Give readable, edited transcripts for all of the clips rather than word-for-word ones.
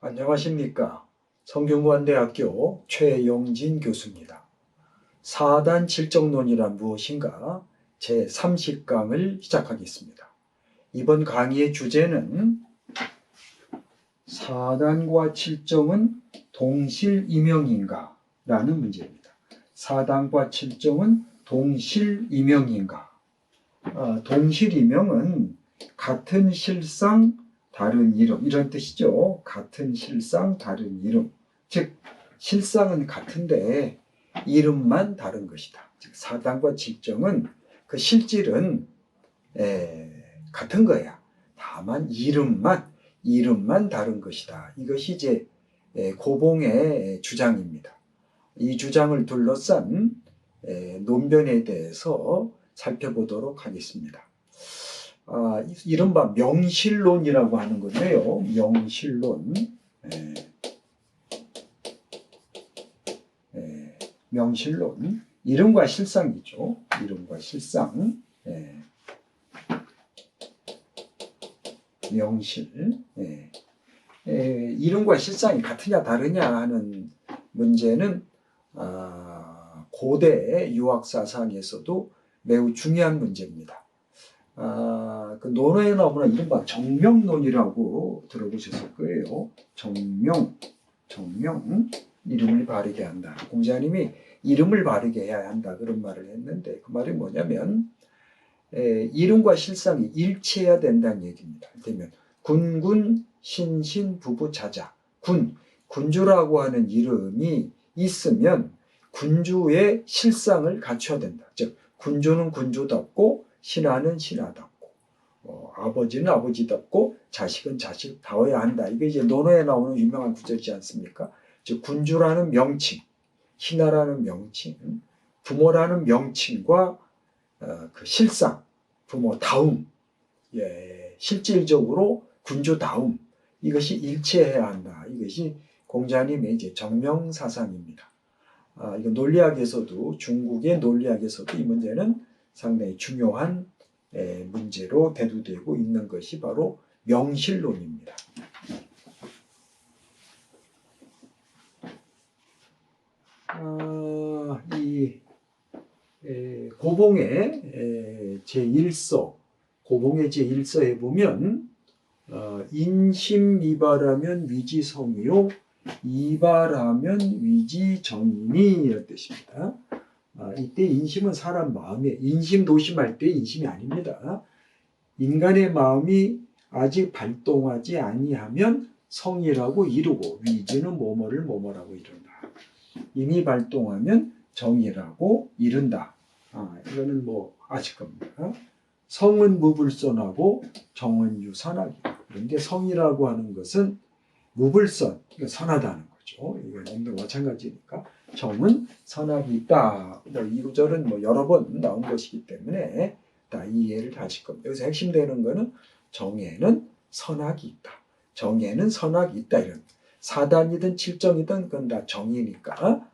안녕하십니까. 성균관대학교 최용진 교수입니다. 사단 칠정론이란 무엇인가 제30강을 시작하겠습니다. 이번 강의의 주제는 사단과 칠정은 동실이명인가? 라는 문제입니다. 사단과 칠정은 동실이명인가? 동실이명은 같은 실상 다른 이름, 이런 뜻이죠. 같은 실상 다른 이름. 즉 실상은 같은데 이름만 다른 것이다. 즉 사단과 칠정은 그 실질은 같은 거야. 다만 이름만 다른 것이다. 이것이 이제 고봉의 주장입니다. 이 주장을 둘러싼 논변에 대해서 살펴보도록 하겠습니다. 이른바 명실론이라고 하는 건데요. 명실론. 명실론. 이름과 실상이죠. 이름과 실상. 명실. 이름과 실상이 같으냐 다르냐 하는 문제는 고대 유학사상에서도 매우 중요한 문제입니다. 그 논어에 나오는 이른바 정명론이라고 들어보셨을 거예요. 정명, 이름을 바르게 한다. 공자님이 이름을 바르게 해야 한다 그런 말을 했는데 그 말이 뭐냐면 이름과 실상이 일치해야 된다는 얘기입니다. 그러면 군군, 신신, 부부, 자자. 군주라고 하는 이름이 있으면 군주의 실상을 갖춰야 된다. 즉 군주는 군주답고 신하는 신하답고 아버지는 아버지답고 자식은 자식다워야 한다. 이게 이제 논어에 나오는 유명한 구절이지 않습니까? 즉 군주라는 명칭, 신하라는 명칭, 부모라는 명칭과 그 실상, 부모다움, 실질적으로 군주다움, 이것이 일치해야 한다. 이것이 공자님의 이제 정명사상입니다. 이거 논리학에서도 중국의 논리학에서도 이 문제는 상당히 중요한 문제로 대두되고 있는 것이 바로 명실론입니다. 이 고봉의 제1서, 고봉의 제1서에 보면 인심이발하면 위지성이요 이발하면 위지정인이 이런 뜻입니다. 이때 인심은 사람 마음에 인심도심할 때 인심이 아닙니다. 인간의 마음이 아직 발동하지 아니하면 성이라고 이루고 위지는 뭐뭐를 뭐뭐라고 이룬다. 이미 발동하면 정이라고 이룬다. 이거는 뭐 아실 겁니다. 성은 무불선하고 정은 유선하기다. 그런데 성이라고 하는 것은 무불선, 선하다는 거죠. 이건 마찬가지니까 정은 선악이 있다. 이 구절은 여러 번 나온 것이기 때문에 다 이해를 하실 겁니다. 여기서 핵심되는 거는 정에는 선악이 있다. 정에는 선악이 있다. 이런 사단이든 칠정이든 그건 다 정이니까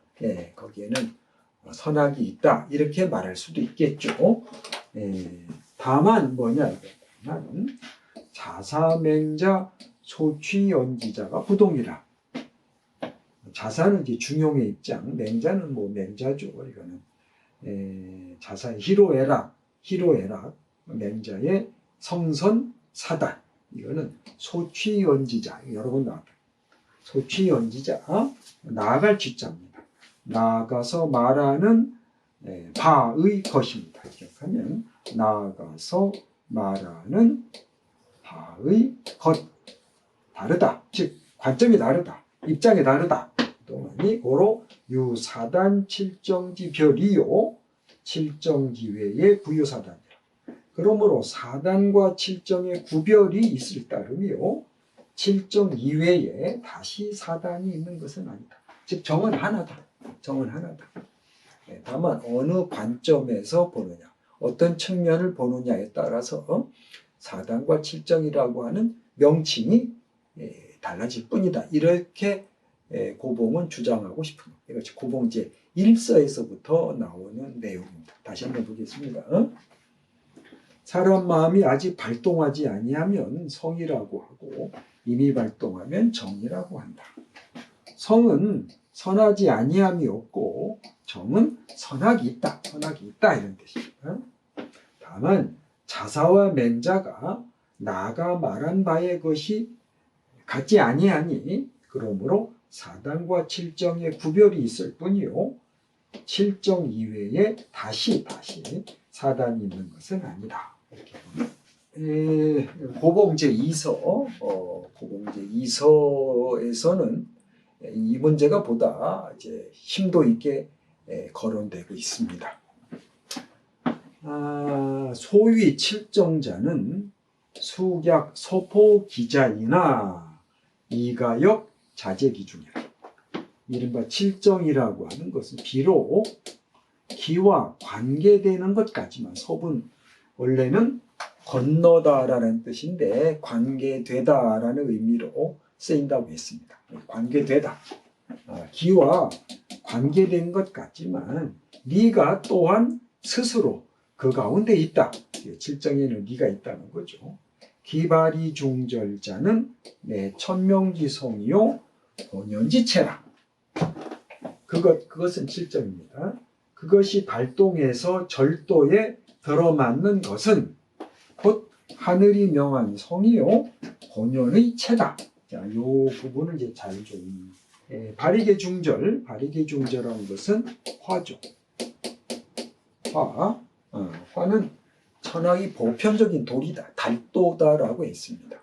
거기에는 선악이 있다. 이렇게 말할 수도 있겠죠. 다만 뭐냐? 다만 자사맹자 소취연지자가 부동이라. 자사는 이제 중용의 입장, 맹자는 뭐 맹자죠. 이거는 자사 희로애락, 맹자의 성선 사단. 이거는 소취연지자. 여러 번 나왔다. 소취연지자, 나아갈 지자입니다. 나아가서 말하는 바의 것입니다. 기억하면 나아가서 말하는 바의 것. 다르다. 즉 관점이 다르다. 입장이 다르다. 동안이 고로 유사단 칠정지별이요. 칠정지외의 부유사단이라. 그러므로 사단과 칠정의 구별이 있을 따름이요. 칠정 이외에 다시 사단이 있는 것은 아니다. 즉 정은 하나다. 다만 어느 관점에서 보느냐, 어떤 측면을 보느냐에 따라서 사단과 칠정이라고 하는 명칭이 달라질 뿐이다. 이렇게 고봉은 주장하고 싶은 겁니다. 이것이 고봉제 1서에서부터 나오는 내용입니다. 다시 한번 보겠습니다. 사람 마음이 아직 발동하지 아니하면 성이라고 하고 임이 발동하면 정이라고 한다. 성은 선하지 아니함이 없고 정은 선악이 있다. 선악이 있다 이런 뜻입니다. 다만 자사와 맹자가 나가 말한 바의 것이 같지 아니하니 그러므로 사단과 칠정의 구별이 있을 뿐이요 칠정 이외에 다시 사단이 있는 것은 아니다. 고봉제 2서 고봉제 2서에서는 이 문제가 보다 이제 심도 있게 거론되고 있습니다. 소위 칠정자는 수약 서포 기자이나 이가역 자제기중이라. 이른바 칠정이라고 하는 것은 비록 기와 관계되는 것까지만 서분 원래는 건너다라는 뜻인데 관계되다라는 의미로 쓰인다고 했습니다. 관계되다. 기와 관계된 것 같지만 네가 또한 스스로 그 가운데 있다. 칠정에는 네가 있다는 거죠. 기발이 중절자는 내 천명지성이요 본연지체라. 그것은 칠정입니다. 그것이 발동해서 절도에 들어맞는 것은 곧 하늘이 명한 성이요 본연의 체다. 자, 요 부분을 이제 잘 좀. 발익의 중절한 것은 화죠. 화는 천하의 보편적인 돌이다, 달도다라고 했습니다.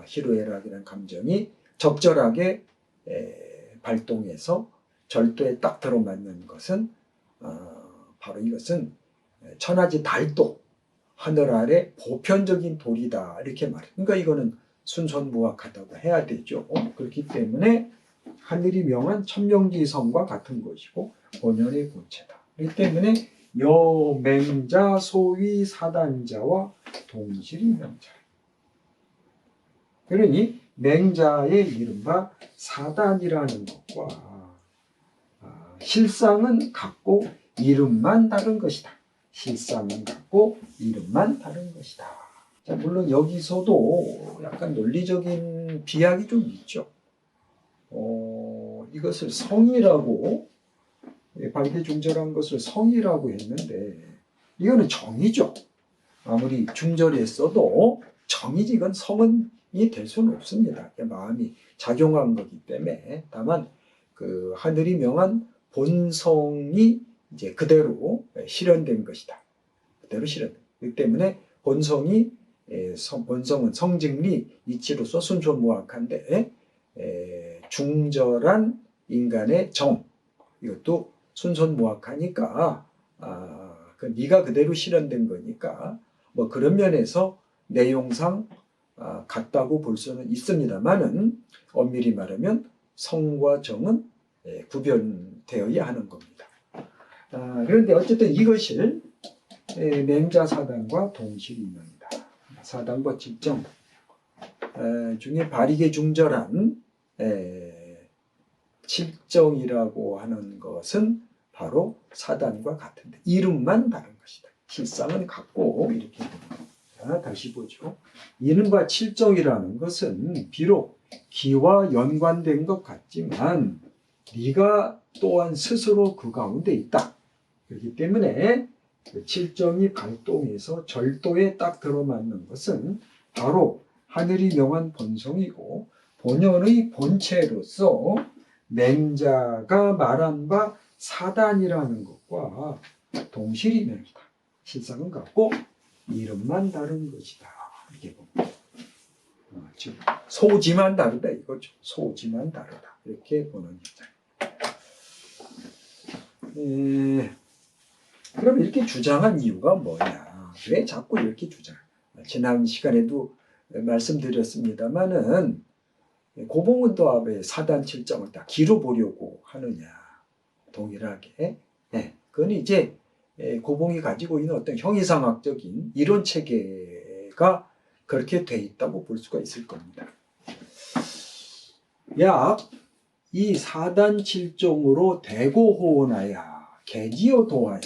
희로애락이라는 감정이 적절하게 발동해서 절도에 딱 들어맞는 것은 바로 이것은 천하지 달도, 하늘 아래 보편적인 돌이다 이렇게 말해요. 그러니까 이거는 순손무악하다고 해야 되죠. 그렇기 때문에 하늘이 명한 천명지성과 같은 것이고 본연의 본체다. 그렇기 때문에 여맹자 소위 사단자와 동실이 명자. 그러니 맹자의 이른바 사단이라는 것과 실상은 같고 이름만 다른 것이다. 실상은 같고 이름만 다른 것이다. 자, 물론 여기서도 약간 논리적인 비약이 좀 있죠. 이것을 성이라고 발기중절한 것을 성이라고 했는데 이거는 정이죠. 아무리 중절에 써도 정이지 이건 성은이 될 수는 없습니다. 마음이 작용한 거기 때문에. 다만 그 하늘이 명한 본성이 이제 그대로 실현된 것이다. 그대로 실현된. 그렇기 때문에 본성은 성증리 이치로서 순손무악한데 중절한 인간의 정 이것도 순손무악하니까 네가 그대로 실현된 거니까 뭐 그런 면에서 내용상 같다고 볼 수는 있습니다만은 엄밀히 말하면 성과 정은 구별되어야 하는 겁니다. 그런데 어쨌든 이것을 맹자사단과 동실이명이다. 사단과 칠정 중에 발익의 중절한 칠정이라고 하는 것은 바로 사단과 같은데 이름만 다른 것이다. 실상은 같고 이렇게 됩니다. 다시 보죠. 이른바 칠정이라는 것은 비록 기와 연관된 것 같지만 네가 또한 스스로 그 가운데 있다. 그렇기 때문에 그 칠정이 발동해서 절도에 딱 들어맞는 것은 바로 하늘이 명한 본성이고 본연의 본체로서 맹자가 말한 바 사단이라는 것과 동실이명이다. 실상은 같고 이름만 다른 것이다. 이렇게 봅니다. 즉 소지만 다르다 이거죠. 소지만 다르다. 이렇게 보는 입장. 그럼 이렇게 주장한 이유가 뭐냐? 왜 자꾸 이렇게 주장해? 지난 시간에도 말씀드렸습니다만은 고봉은 또 왜 사단 칠정을 다 기로 보려고 하느냐? 동일하게. 그건 이제 고봉이 가지고 있는 어떤 형이상학적인 이론 체계가 그렇게 돼 있다고 볼 수가 있을 겁니다. 약 이 사단 칠정으로 대고호원하야 개지어 도하야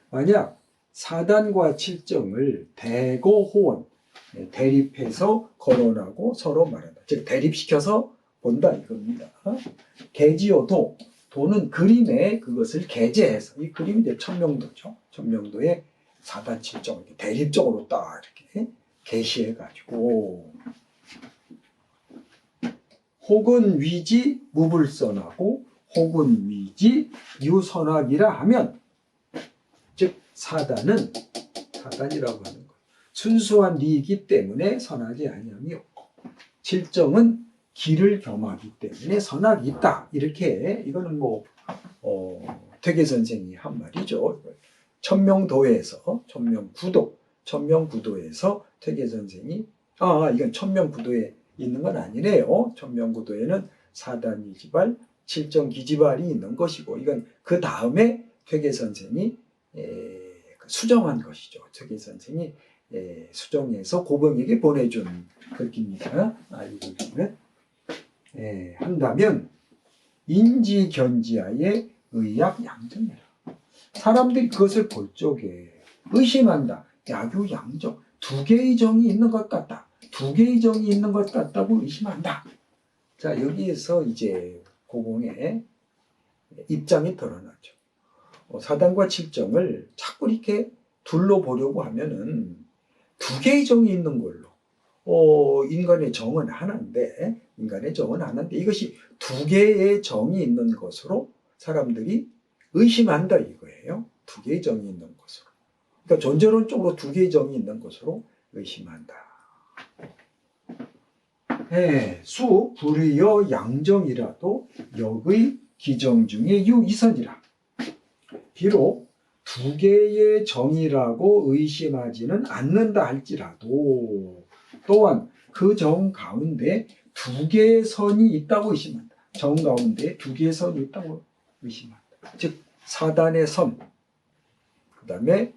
만약 사단과 칠정을 대고호원 대립해서 거론하고 서로 말한다. 즉 대립시켜서 본다 이겁니다. 개지어도 도는 그림에 그것을 게재해서 이 그림이 이제 천명도죠. 천명도에 사단칠정 이렇게 대립적으로 딱 이렇게 게시해가지고 혹은 위지 무불선하고 혹은 위지 유선악이라 하면 즉 사단이라고 하는 것 순수한 리이기 때문에 선하지 아니하며 칠정은 기를 겸하기 때문에 선악이 있다. 이렇게 이거는 뭐 퇴계 선생이 한 말이죠. 천명도에서 천명구도에서 퇴계 선생이 이건 천명구도에 있는 건 아니네요. 천명구도에는 사단이지발 칠정기지발이 있는 것이고 이건 그 다음에 퇴계 선생이 수정한 것이죠. 퇴계 선생이 수정해서 고봉에게 보내준 글귀입니다. 이걸 한다면 인지견지하에 의약 양정이라. 사람들이 그것을 볼 적에 의심한다. 야교 양정 두 개의 정이 있는 것 같다. 두 개의 정이 있는 것 같다고 의심한다. 자, 여기에서 이제 고봉의 입장이 드러나죠. 사단과 칠정을 자꾸 이렇게 둘러보려고 하면은 두 개의 정이 있는 걸로 인간의 정은 하나인데 이것이 두 개의 정이 있는 것으로 사람들이 의심한다 이거예요. 두 개의 정이 있는 것으로. 그러니까 존재론적으로 두 개의 정이 있는 것으로 의심한다. 수 불의여 양정이라도 역의 기정 중에 유이선이라. 비록 두 개의 정이라고 의심하지는 않는다 할지라도 또한 그 정 가운데 두 개의 선이 있다고 의심한다. 정 가운데 두 개의 선이 있다고 의심한다. 즉 사단의 선, 그 다음에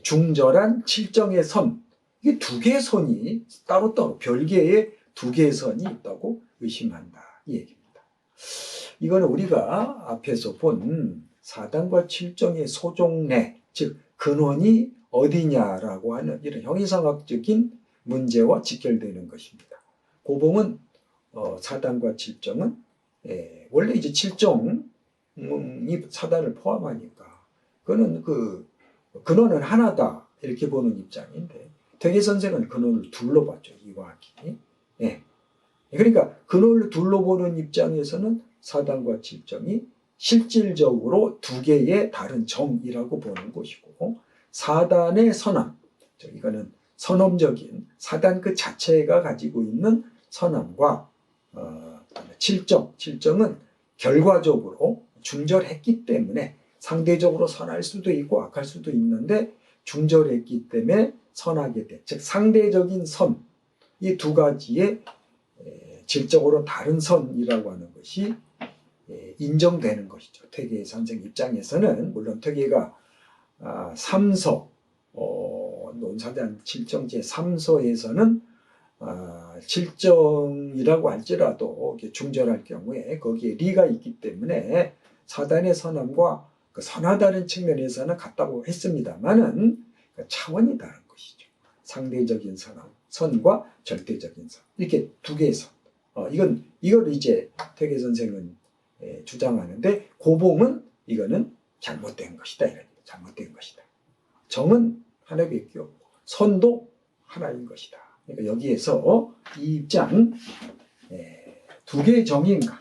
중절한 칠정의 선, 이게 두 개의 선이 따로따로 별개의 두 개의 선이 있다고 의심한다 이 얘기입니다. 이거는 우리가 앞에서 본 사단과 칠정의 소종내, 즉 근원이 어디냐라고 하는 이런 형이상학적인 문제와 직결되는 것입니다. 고봉은 사단과 칠정은 원래 이제 칠정이 사단을 포함하니까 그거는 그 근원은 하나다 이렇게 보는 입장인데 퇴계 선생은 근원을 둘로 봤죠. 이화기. 그러니까 근원을 둘로 보는 입장에서는 사단과 칠정이 실질적으로 두 개의 다른 정이라고 보는 것이고 사단의 선함, 이거는 선험적인 사단 그 자체가 가지고 있는 선함과 칠정은 결과적으로 중절했기 때문에 상대적으로 선할 수도 있고 악할 수도 있는데 중절했기 때문에 선하게 돼. 즉 상대적인 선, 이 두 가지의 질적으로 다른 선이라고 하는 것이 인정되는 것이죠. 퇴계 선생 입장에서는 물론 퇴계가 3서 논사단 칠정제 3서에서는 칠정이라고 할지라도 중절할 경우에 거기에 리가 있기 때문에 사단의 선함과 그 선하다는 측면에서는 같다고 했습니다만은 차원이 다른 것이죠. 상대적인 선과 절대적인 선 이렇게 두 개의 선. 이걸 이제 퇴계 선생은 주장하는데 고봉은 이거는 잘못된 것이다. 잘못된 것이다. 정은 하나밖에 없고 선도 하나인 것이다. 그러니까 여기에서 이 입장 두 개의 정인가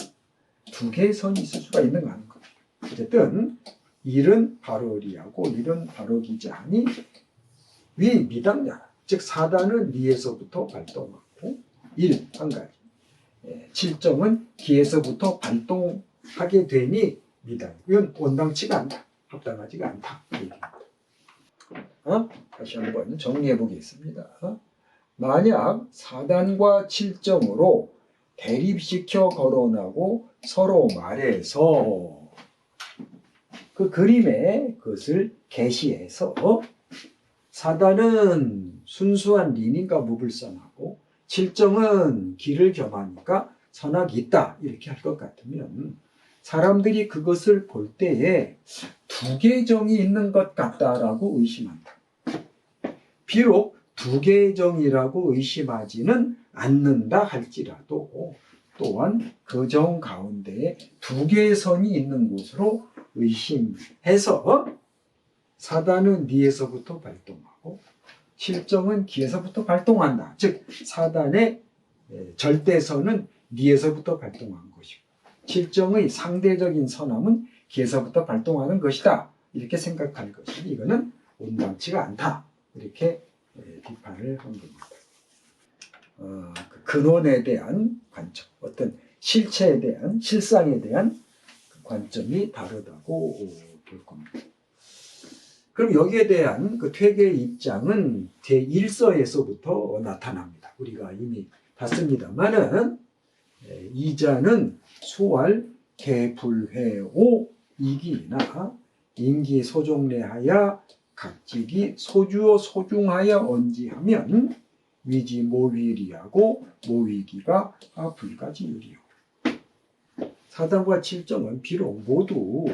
두 개의 선이 있을 수가 있는가 하는 겁니다. 어쨌든 일은 바로 리하고 일은 바로 기자하니 위 미당냐 즉 사단은 리에서부터 발동하고 일 한 가지 칠정은 기에서부터 발동하게 되니 미당 이건 온당치가 않다. 합당하지가 않다. 다시 한번 정리해 보겠습니다. 만약 사단과 칠정으로 대립시켜 거론하고 서로 말해서 그 그림에 그것을 게시해서 사단은 순수한 리니까 무불선하고 칠정은 기를 겸하니까 선악이 있다 이렇게 할 것 같으면 사람들이 그것을 볼 때에 두 개의 정이 있는 것 같다라고 의심한다. 비록 두개정이라고 의심하지는 않는다 할지라도 또한 그 정 가운데에 두 개의 성이 있는 곳으로 의심해서 사단은 니에서부터 발동하고 실정은 기에서부터 발동한다. 즉 사단의 절대선은 니에서부터 발동한 것이고 실정의 상대적인 선함은 기에서부터 발동하는 것이다. 이렇게 생각할 것이니 이거는 온당치가 않다. 이렇게 비판을 한 겁니다. 그 근원에 대한 관점, 어떤 실체에 대한, 실상에 대한 관점이 다르다고 볼 겁니다. 그럼 여기에 대한 그 퇴계의 입장은 제1서에서부터 나타납니다. 우리가 이미 봤습니다만은 이자는 수활 개불회오 이기나 인기 소종례하여 각직이 소주어 소중하여 언지하면 위지 모위리하고 모위기가 불가지유리요. 사단과 칠정은 비록 모두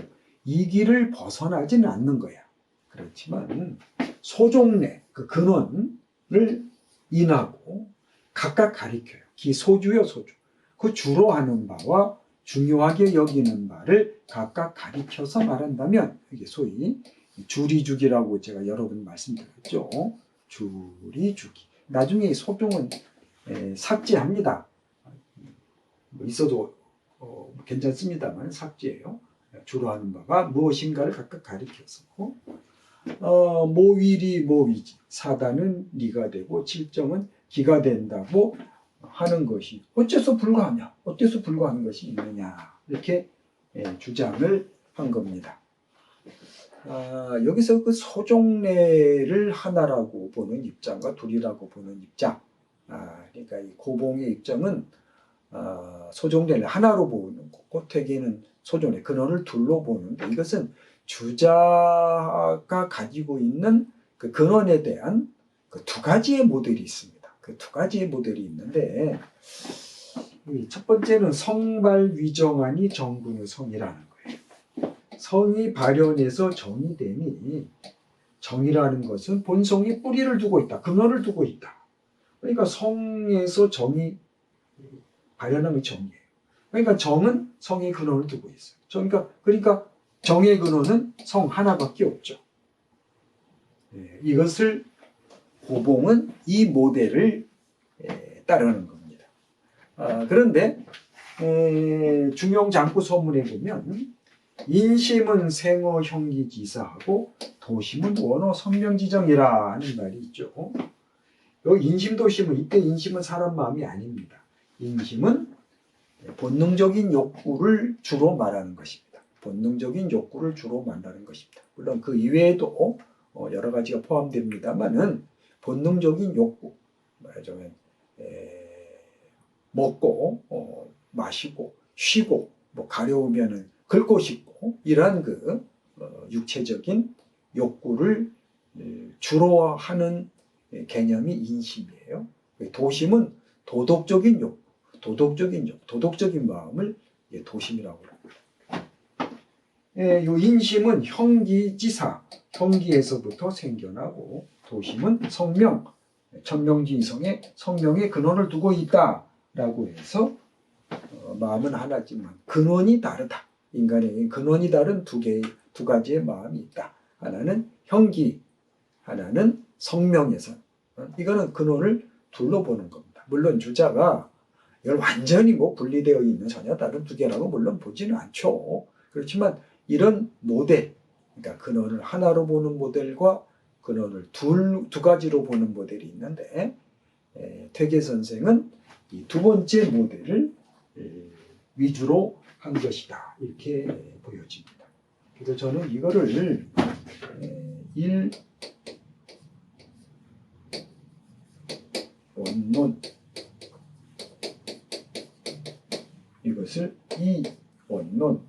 이기를 벗어나지는 않는 거야. 그렇지만 소종례, 그 근원을 인하고 각각 가리켜요. 기 소주요 소주. 그 주로 하는 바와 중요하게 여기는 바를 각각 가리켜서 말한다면 이게 소위 주리주기라고 제가 여러 번 말씀드렸죠. 주리주기. 나중에 소종은 삭제합니다. 있어도 괜찮습니다만 삭제예요. 주로 하는 바가 무엇인가를 각각 가리켜서 모위리 모위지 사단은 리가 되고 칠정은 기가 된다고 하는 것이 어째서 불가하냐? 어째서 불가하는 것이 있느냐? 이렇게 주장을 한 겁니다. 여기서 그 소종례를 하나라고 보는 입장과 둘이라고 보는 입장, 그러니까 이 고봉의 입장은 소종례를 하나로 보는 거고 퇴계는 소종례 근원을 둘로 보는데 이것은 주자가 가지고 있는 그 근원에 대한 그 두 가지의 모델이 있습니다. 그 두 가지의 모델이 있는데 첫 번째는 성발위정하니 정군의 성이라는 거예요. 성이 발현해서 정이 되니 정이라는 것은 본성이 뿌리를 두고 있다. 근원을 두고 있다. 그러니까 성에서 정이 발현하면 정이에요. 그러니까 정은 성의 근원을 두고 있어요. 그러니까 정의 근원은 성 하나밖에 없죠. 이것을 고봉은 이 모델을 따르는 겁니다. 그런데 중용장구 서문에 보면 인심은 생어 형기지사하고 도심은 원어 성명지정이라 하는 말이 있죠. 여기 인심도심은 이때 인심은 사람 마음이 아닙니다. 인심은 본능적인 욕구를 주로 말하는 것입니다. 본능적인 욕구를 주로 말하는 것입니다. 물론 그 이외에도 여러 가지가 포함됩니다만은 본능적인 욕구, 말하자면 먹고 마시고 쉬고 가려우면은 긁고 싶고 이러한 그 육체적인 욕구를 주로 하는 개념이 인심이에요. 도심은 도덕적인 욕구, 도덕적인 마음을 도심이라고 합니다. 이 인심은 형기지사, 형기에서부터 생겨나고 도심은 성명, 천명지성의 성명의 근원을 두고 있다라고 해서 마음은 하나지만 근원이 다르다. 인간에게 근원이 다른 두 가지의 마음이 있다. 하나는 형기, 하나는 성명에서. 이거는 근원을 둘로 보는 겁니다. 물론 주자가 이걸 완전히 분리되어 있는 전혀 다른 두 개라고 물론 보지는 않죠. 그렇지만 이런 모델, 그러니까 근원을 하나로 보는 모델과 근원을 두 가지로 보는 모델이 있는데 퇴계 선생은 이 두 번째 모델을 위주로 한 것이다. 이렇게 보여집니다. 그래서 저는 이거를 원론, 이것을 이원론,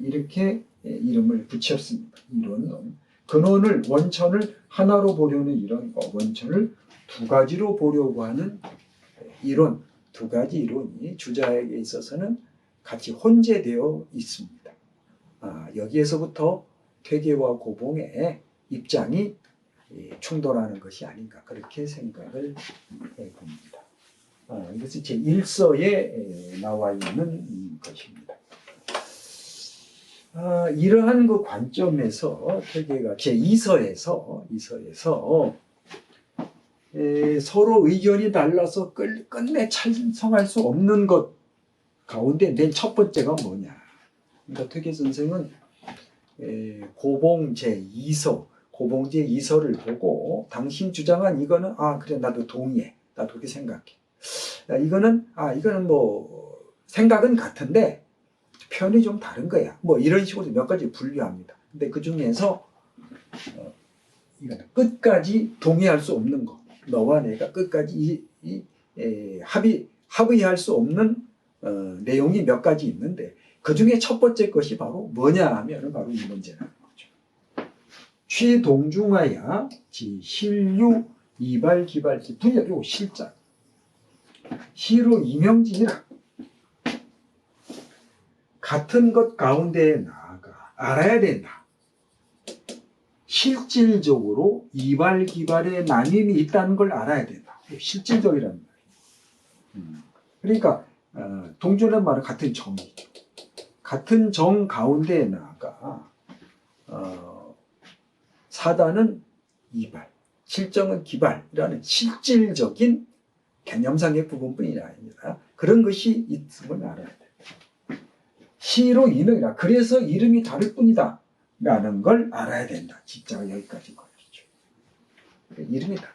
이렇게 이름을 붙였습니다. 이원론. 근원을, 원천을 하나로 보려는 이론과 원천을 두 가지로 보려고 하는 이론, 두 가지 이론이 주자에게 있어서는 같이 혼재되어 있습니다. 여기에서부터 퇴계와 고봉의 입장이 충돌하는 것이 아닌가 그렇게 생각을 해봅니다. 이것이 제 1서에 나와 있는 것입니다. 이러한 그 관점에서 퇴계가 제 2서에서 서로 의견이 달라서 끝내 찬성할 수 없는 것 가운데 맨 첫 번째가 뭐냐. 그러니까 퇴계 선생은 고봉 제 2서, 고봉 제 2서를 보고 당신 주장한 이거는 그래 나도 동의해. 나도 그렇게 생각해. 이거는 뭐 생각은 같은데 표현이 좀 다른 거야. 뭐 이런 식으로 몇 가지 분류합니다. 근데 그 중에서 이거는 끝까지 동의할 수 없는 거. 너와 내가 끝까지 합의할 수 없는 내용이 몇 가지 있는데 그 중에 첫 번째 것이 바로 뭐냐 하면 바로 이 문제라는 거죠. 취동중하야 실유 이발 기발지 분야요 실장 시로 이명진이라 같은 것 가운데에 나아가 알아야 된다. 실질적으로 이발기발의 나님이 있다는 걸 알아야 된다. 실질적이라는 말이에요. 그러니까 동준의 말은 같은 정이죠. 같은 정 가운데에 나아가 사단은 이발, 실정은 기발이라는 실질적인 개념상의 부분뿐이 아니라 그런 것이 있음을 알아야 돼요. 시로 이능이라 그래서 이름이 다를 뿐이다 라는 걸 알아야 된다. 진짜가 여기까지인 것이죠. 이름이 다.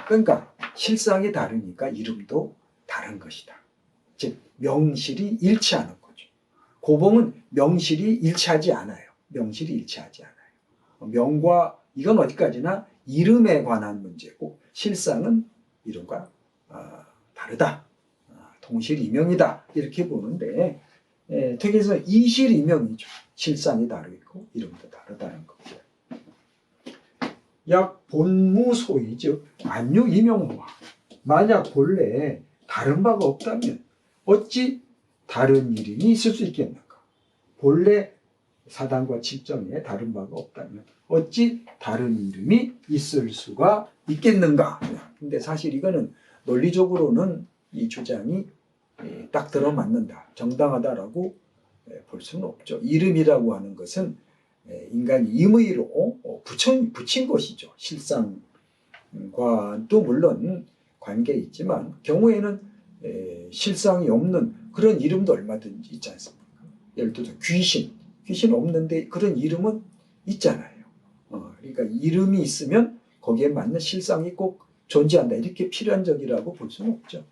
그러니까 실상이 다르니까 이름도 다른 것이다. 즉 명실이 일치하는 거죠. 고봉은 명실이 일치하지 않아요. 명실이 일치하지 않아요. 명과 이건 어디까지나 이름에 관한 문제고 실상은 이름과 다르다. 동실이명이다. 이렇게 보는데 퇴계에서 이실이명이죠. 실상이 다르고 이름도 다르다는 겁니다. 약 본무소이 즉 안유이명화 만약 본래 다른 바가 없다면 어찌 다른 이름이 있을 수 있겠는가? 본래 사단과 칠정에 다른 바가 없다면 어찌 다른 이름이 있을 수가 있겠는가? 근데 사실 이거는 논리적으로는 이 주장이 딱 들어맞는다, 정당하다라고 볼 수는 없죠. 이름이라고 하는 것은 인간이 임의로 붙인 것이죠. 실상과도 물론 관계 있지만 경우에는 실상이 없는 그런 이름도 얼마든지 있지 않습니까? 예를 들어서 귀신 없는데 그런 이름은 있잖아요. 그러니까 이름이 있으면 거기에 맞는 실상이 꼭 존재한다. 이렇게 필연적이라고 볼 수는 없죠.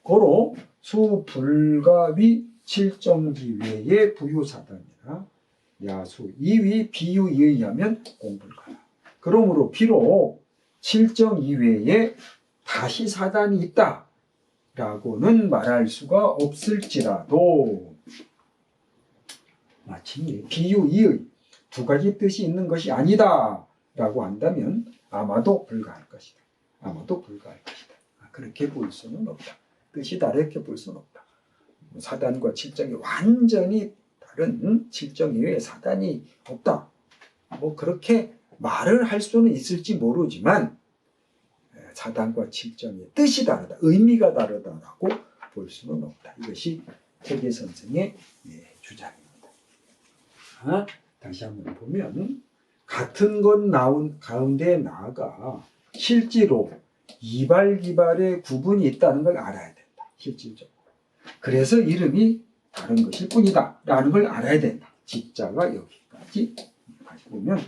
고로 수불가위 칠정기 외의 부유사단이라 야수 이위 비유에 의하면 공불가라. 그러므로 비록 칠정 이외에 다시 사단이 있다라고는 말할 수가 없을지라도 마침 비유 이의 두 가지 뜻이 있는 것이 아니다라고 한다면 아마도 불가할 것이다. 그렇게 볼 수는 없다. 뜻이 다르게 볼 수는 없다. 사단과 칠정이 완전히 다른 칠정 이외에 사단이 없다. 뭐 그렇게 말을 할 수는 있을지 모르지만 사단과 칠정의 뜻이 다르다, 의미가 다르다라고 볼 수는 없다. 이것이 퇴계 선생의 주장입니다. 다시 한번 보면 같은 것 나온 가운데 나아가 실제로 이발기발의 구분이 있다는 걸 알아야 된다. 실질적으로. 그래서 이름이 다른 것일 뿐이다 라는 걸 알아야 된다. 직자가 여기까지 다시 보면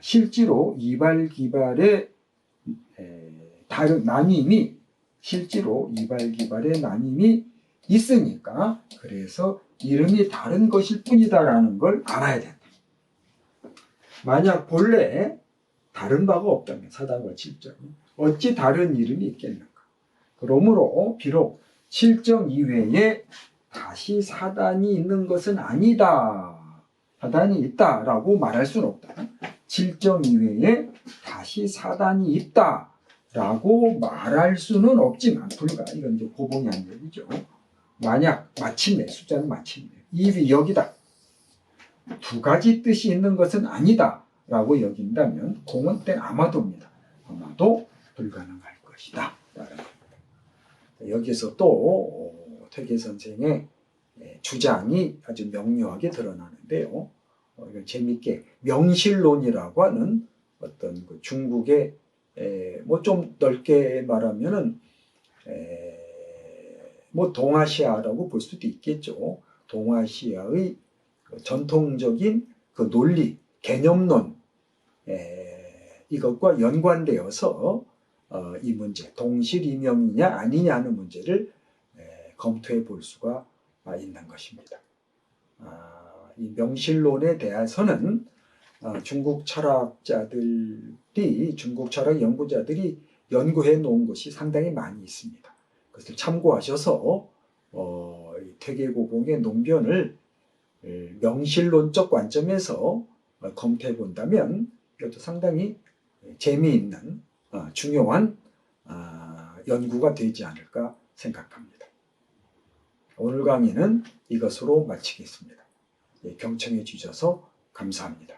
실제로 이발기발의 다른 나님이 실제로 이발기발의 나님이 있으니까 그래서 이름이 다른 것일 뿐이다 라는 걸 알아야 된다. 만약 본래 다른 바가 없다면 사단과 칠정 어찌 다른 이름이 있겠는가? 그러므로 비록 칠정 이외에 다시 사단이 있는 것은 아니다. 사단이 있다라고 말할 수는 없다. 칠정 이외에 다시 사단이 있다라고 말할 수는 없지만 불가. 이건 이제 고봉이 한 얘기죠. 만약 마침내 숫자는 마침내 입이 여기다. 두 가지 뜻이 있는 것은 아니다 라고 여긴다면 공은 땡 아마도입니다. 아마도 불가능할 것이다. 여기서 또 퇴계 선생의 주장이 아주 명료하게 드러나는데요. 이걸 재밌게 명실론이라고 하는 어떤 그 중국의 뭐 좀 넓게 말하면은 뭐 동아시아라고 볼 수도 있겠죠. 동아시아의 전통적인 그 논리, 개념론 이것과 연관되어서 이 문제, 동실이명이냐 아니냐 하는 문제를 검토해 볼 수가 있는 것입니다. 이 명실론에 대해서는 중국 철학자들이, 중국 철학 연구자들이 연구해 놓은 것이 상당히 많이 있습니다. 그것을 참고하셔서 퇴계고봉의 논변을 명실론적 관점에서 검토해 본다면 이것도 상당히 재미있는 중요한 연구가 되지 않을까 생각합니다. 오늘 강의는 이것으로 마치겠습니다. 경청해 주셔서 감사합니다.